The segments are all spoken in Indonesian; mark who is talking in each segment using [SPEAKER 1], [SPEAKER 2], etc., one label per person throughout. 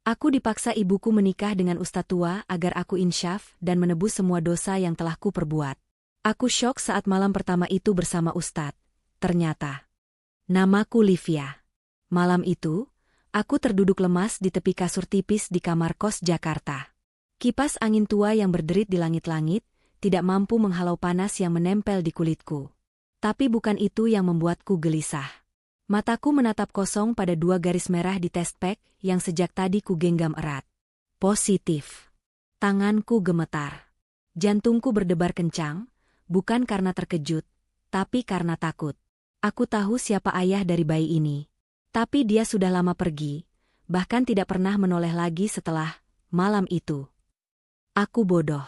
[SPEAKER 1] Aku dipaksa ibuku menikah dengan ustadz tua agar aku insyaf dan menebus semua dosa yang telah ku perbuat. Aku syok saat malam pertama itu bersama ustadz. Ternyata, namaku Livia. Malam itu, aku terduduk lemas di tepi kasur tipis di kamar kos Jakarta. Kipas angin tua yang berderit di langit-langit tidak mampu menghalau panas yang menempel di kulitku. Tapi bukan itu yang membuatku gelisah. Mataku menatap kosong pada 2 garis merah di test pack yang sejak tadi ku genggam erat. Positif. Tanganku gemetar. Jantungku berdebar kencang, bukan karena terkejut, tapi karena takut. Aku tahu siapa ayah dari bayi ini. Tapi dia sudah lama pergi, bahkan tidak pernah menoleh lagi setelah malam itu. Aku bodoh.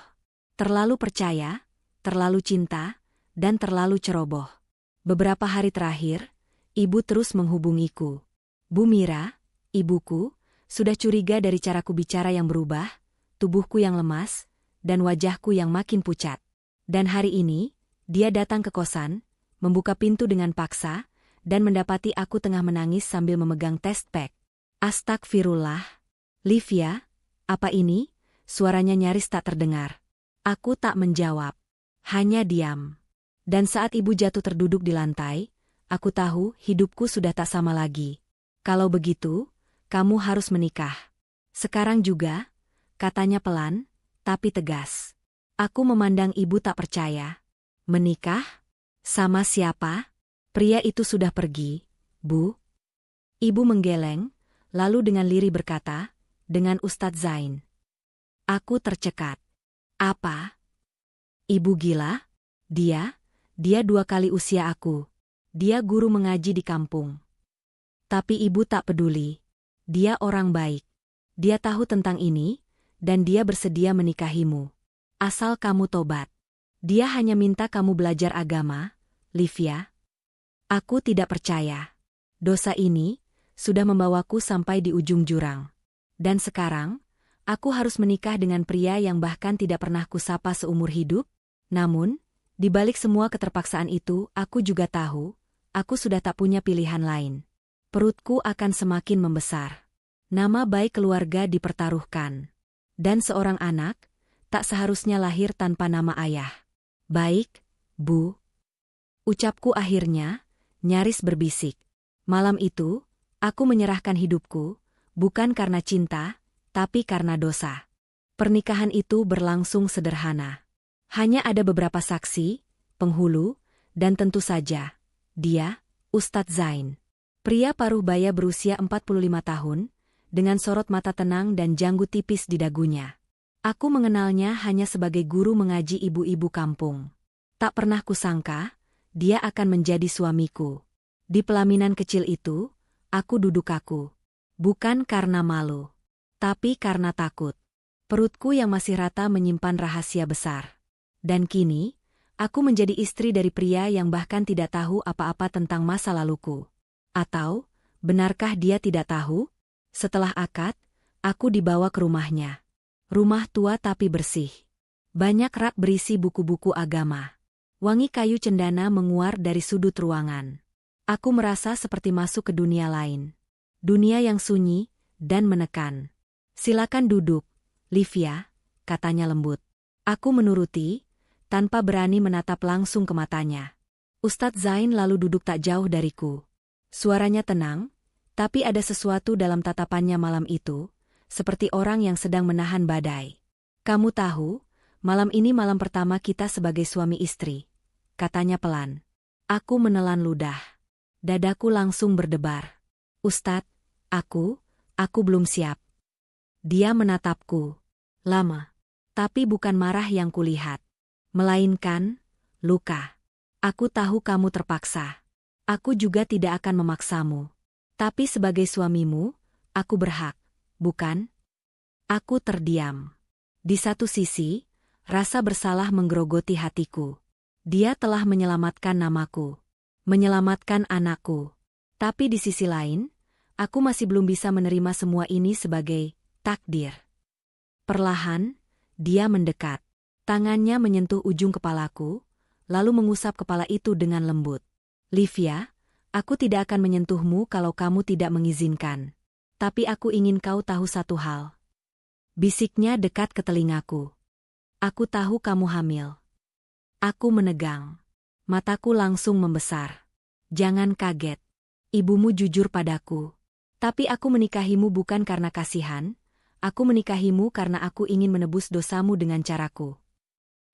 [SPEAKER 1] Terlalu percaya, terlalu cinta, dan terlalu ceroboh. Beberapa hari terakhir, ibu terus menghubungiku. Bu Mira, ibuku, sudah curiga dari caraku bicara yang berubah, tubuhku yang lemas, dan wajahku yang makin pucat. Dan hari ini, dia datang ke kosan, membuka pintu dengan paksa, dan mendapati aku tengah menangis sambil memegang test pack. Astagfirullah. Livia, apa ini? Suaranya nyaris tak terdengar. Aku tak menjawab. Hanya diam. Dan saat ibu jatuh terduduk di lantai, aku tahu hidupku sudah tak sama lagi. Kalau begitu, kamu harus menikah. Sekarang juga, katanya pelan, tapi tegas. Aku memandang ibu tak percaya. Menikah? Sama siapa? Pria itu sudah pergi, Bu. Ibu menggeleng, lalu dengan lirih berkata, dengan Ustadz Zain. Aku tercekat. Apa? Ibu gila? Dia 2 kali usia aku. Dia guru mengaji di kampung. Tapi ibu tak peduli. Dia orang baik. Dia tahu tentang ini, dan dia bersedia menikahimu. Asal kamu tobat. Dia hanya minta kamu belajar agama, Livia. Aku tidak percaya. Dosa ini sudah membawaku sampai di ujung jurang. Dan sekarang, aku harus menikah dengan pria yang bahkan tidak pernah kusapa seumur hidup. Namun, di balik semua keterpaksaan itu, aku juga tahu, aku sudah tak punya pilihan lain. Perutku akan semakin membesar. Nama baik keluarga dipertaruhkan. Dan seorang anak, tak seharusnya lahir tanpa nama ayah. Baik, Bu. Ucapku akhirnya, nyaris berbisik. Malam itu, aku menyerahkan hidupku, bukan karena cinta, tapi karena dosa. Pernikahan itu berlangsung sederhana. Hanya ada beberapa saksi, penghulu, dan tentu saja, dia, Ustadz Zain. Pria paruh baya berusia 45 tahun, dengan sorot mata tenang dan janggut tipis di dagunya. Aku mengenalnya hanya sebagai guru mengaji ibu-ibu kampung. Tak pernah kusangka, dia akan menjadi suamiku. Di pelaminan kecil itu, aku duduk kaku. Bukan karena malu, tapi karena takut. Perutku yang masih rata menyimpan rahasia besar. Dan kini, aku menjadi istri dari pria yang bahkan tidak tahu apa-apa tentang masa laluku. Atau, benarkah dia tidak tahu? Setelah akad, aku dibawa ke rumahnya. Rumah tua tapi bersih. Banyak rak berisi buku-buku agama. Wangi kayu cendana menguar dari sudut ruangan. Aku merasa seperti masuk ke dunia lain. Dunia yang sunyi dan menekan. Silakan duduk, Livia, katanya lembut. Aku menuruti, tanpa berani menatap langsung ke matanya. Ustadz Zain lalu duduk tak jauh dariku. Suaranya tenang, tapi ada sesuatu dalam tatapannya malam itu, seperti orang yang sedang menahan badai. Kamu tahu, malam ini malam pertama kita sebagai suami istri, katanya pelan. Aku menelan ludah. Dadaku langsung berdebar. Ustadz, aku belum siap. Dia menatapku. Lama. Tapi bukan marah yang kulihat. Melainkan, luka. Aku tahu kamu terpaksa. Aku juga tidak akan memaksamu. Tapi sebagai suamimu, aku berhak, bukan? Aku terdiam. Di satu sisi, rasa bersalah menggerogoti hatiku. Dia telah menyelamatkan namaku. Menyelamatkan anakku. Tapi di sisi lain, aku masih belum bisa menerima semua ini sebagai takdir. Perlahan, dia mendekat. Tangannya menyentuh ujung kepalaku, lalu mengusap kepala itu dengan lembut. Livia, aku tidak akan menyentuhmu kalau kamu tidak mengizinkan. Tapi aku ingin kau tahu satu hal. Bisiknya dekat ke telingaku. Aku tahu kamu hamil. Aku menegang. Mataku langsung membesar. Jangan kaget. Ibumu jujur padaku. Tapi aku menikahimu bukan karena kasihan. Aku menikahimu karena aku ingin menebus dosamu dengan caraku.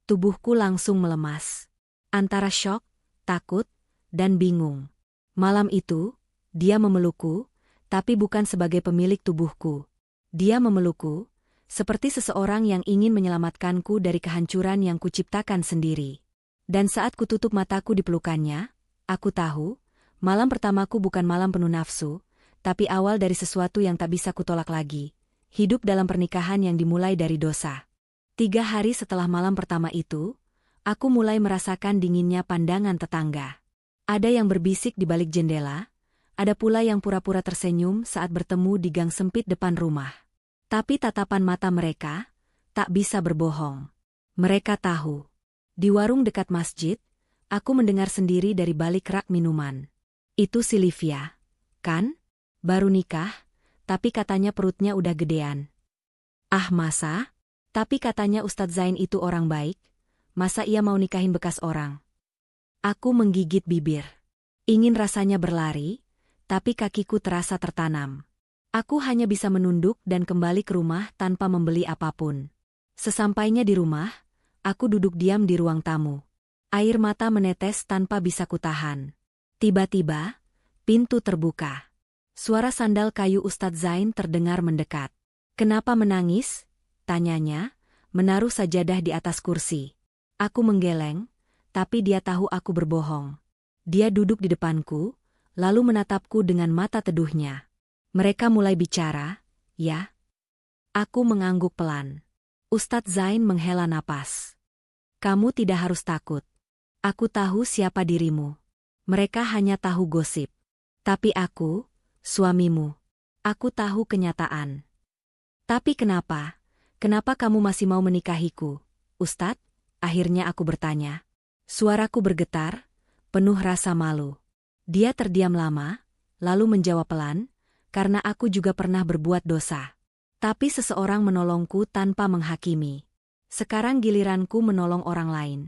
[SPEAKER 1] Tubuhku langsung melemas. Antara syok, takut, dan bingung. Malam itu, dia memelukku, tapi bukan sebagai pemilik tubuhku. Dia memelukku, seperti seseorang yang ingin menyelamatkanku dari kehancuran yang kuciptakan sendiri. Dan saat kututup mataku di pelukannya, aku tahu, malam pertamaku bukan malam penuh nafsu, tapi awal dari sesuatu yang tak bisa kutolak lagi. Hidup dalam pernikahan yang dimulai dari dosa. 3 hari setelah malam pertama itu, aku mulai merasakan dinginnya pandangan tetangga. Ada yang berbisik di balik jendela, ada pula yang pura-pura tersenyum saat bertemu di gang sempit depan rumah. Tapi tatapan mata mereka tak bisa berbohong. Mereka tahu. Di warung dekat masjid, aku mendengar sendiri dari balik rak minuman. Itu si Livia, kan? Baru nikah, tapi katanya perutnya udah gedean. Ah masa? Tapi katanya Ustadz Zain itu orang baik. Masa ia mau nikahin bekas orang? Aku menggigit bibir. Ingin rasanya berlari, tapi kakiku terasa tertanam. Aku hanya bisa menunduk dan kembali ke rumah tanpa membeli apapun. Sesampainya di rumah, aku duduk diam di ruang tamu. Air mata menetes tanpa bisa kutahan. Tiba-tiba, pintu terbuka. Suara sandal kayu Ustadz Zain terdengar mendekat. Kenapa menangis? Tanyanya, menaruh sajadah di atas kursi. Aku menggeleng, tapi dia tahu aku berbohong. Dia duduk di depanku, lalu menatapku dengan mata teduhnya. Mereka mulai bicara, ya? Aku mengangguk pelan. Ustadz Zain menghela napas. Kamu tidak harus takut. Aku tahu siapa dirimu. Mereka hanya tahu gosip. Tapi aku, suamimu. Aku tahu kenyataan. Tapi kenapa? Kenapa kamu masih mau menikahiku, Ustadz? Akhirnya aku bertanya. Suaraku bergetar, penuh rasa malu. Dia terdiam lama, lalu menjawab pelan, karena aku juga pernah berbuat dosa. Tapi seseorang menolongku tanpa menghakimi. Sekarang giliranku menolong orang lain.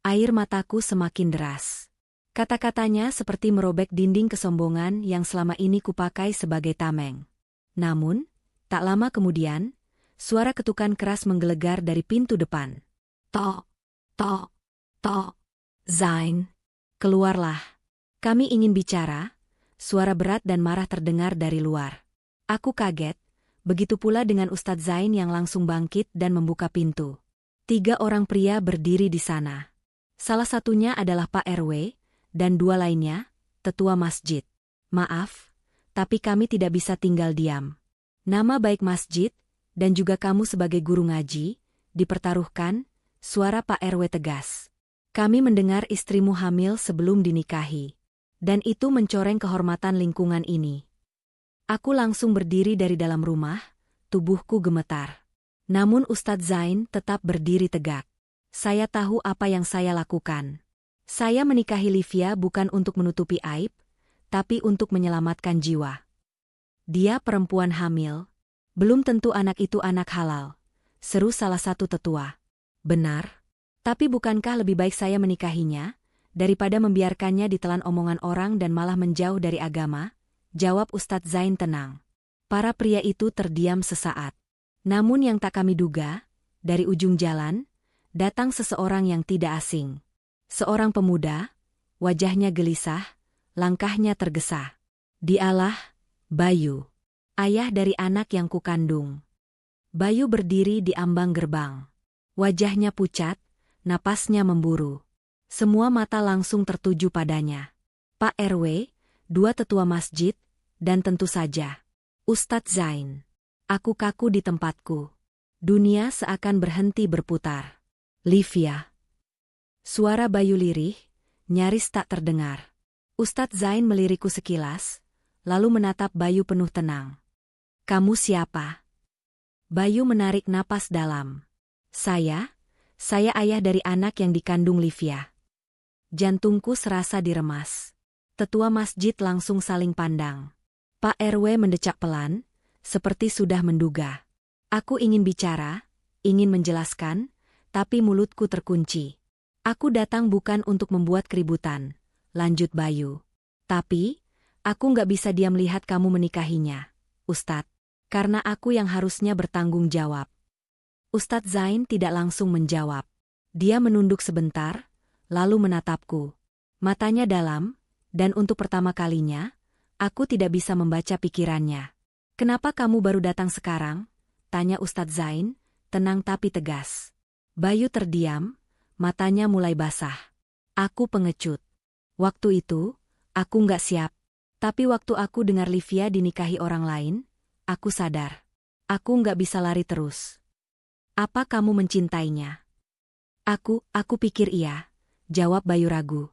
[SPEAKER 1] Air mataku semakin deras. Kata-katanya seperti merobek dinding kesombongan yang selama ini kupakai sebagai tameng. Namun, tak lama kemudian, suara ketukan keras menggelegar dari pintu depan. Tok, tok, tok. Zain, keluarlah. Kami ingin bicara. Suara berat dan marah terdengar dari luar. Aku kaget. Begitu pula dengan Ustadz Zain yang langsung bangkit dan membuka pintu. 3 orang pria berdiri di sana. Salah satunya adalah Pak RW, dan 2 lainnya, tetua masjid. Maaf, tapi kami tidak bisa tinggal diam. Nama baik masjid, dan juga kamu sebagai guru ngaji, dipertaruhkan, suara Pak RW tegas. Kami mendengar istrimu hamil sebelum dinikahi. Dan itu mencoreng kehormatan lingkungan ini. Aku langsung berdiri dari dalam rumah, tubuhku gemetar. Namun Ustadz Zain tetap berdiri tegak. Saya tahu apa yang saya lakukan. Saya menikahi Livia bukan untuk menutupi aib, tapi untuk menyelamatkan jiwa. Dia perempuan hamil. Belum tentu anak itu anak halal. Seru salah satu tetua. Benar. Tapi bukankah lebih baik saya menikahinya, daripada membiarkannya ditelan omongan orang dan malah menjauh dari agama? Jawab Ustadz Zain tenang. Para pria itu terdiam sesaat. Namun yang tak kami duga, dari ujung jalan, datang seseorang yang tidak asing. Seorang pemuda, wajahnya gelisah, langkahnya tergesa. Dialah Bayu, ayah dari anak yang kukandung. Bayu berdiri di ambang gerbang. Wajahnya pucat, napasnya memburu. Semua mata langsung tertuju padanya. Pak RW, 2 tetua masjid, dan tentu saja Ustadz Zain. Aku kaku di tempatku. Dunia seakan berhenti berputar. Livia. Suara Bayu lirih, nyaris tak terdengar. Ustadz Zain melirikku sekilas, lalu menatap Bayu penuh tenang. Kamu siapa? Bayu menarik napas dalam. Saya ayah dari anak yang dikandung Livia. Jantungku serasa diremas. Tetua masjid langsung saling pandang. Pak RW mendecak pelan, seperti sudah menduga. Aku ingin bicara, ingin menjelaskan, tapi mulutku terkunci. Aku datang bukan untuk membuat keributan, lanjut Bayu. Tapi, aku nggak bisa diam lihat kamu menikahinya, Ustadz. Karena aku yang harusnya bertanggung jawab. Ustadz Zain tidak langsung menjawab. Dia menunduk sebentar, lalu menatapku. Matanya dalam, dan untuk pertama kalinya, aku tidak bisa membaca pikirannya. Kenapa kamu baru datang sekarang? Tanya Ustadz Zain, tenang tapi tegas. Bayu terdiam, matanya mulai basah. Aku pengecut. Waktu itu, aku nggak siap. Tapi waktu aku dengar Livia dinikahi orang lain, aku sadar. Aku nggak bisa lari terus. Apa kamu mencintainya? Aku pikir iya, jawab Bayu ragu.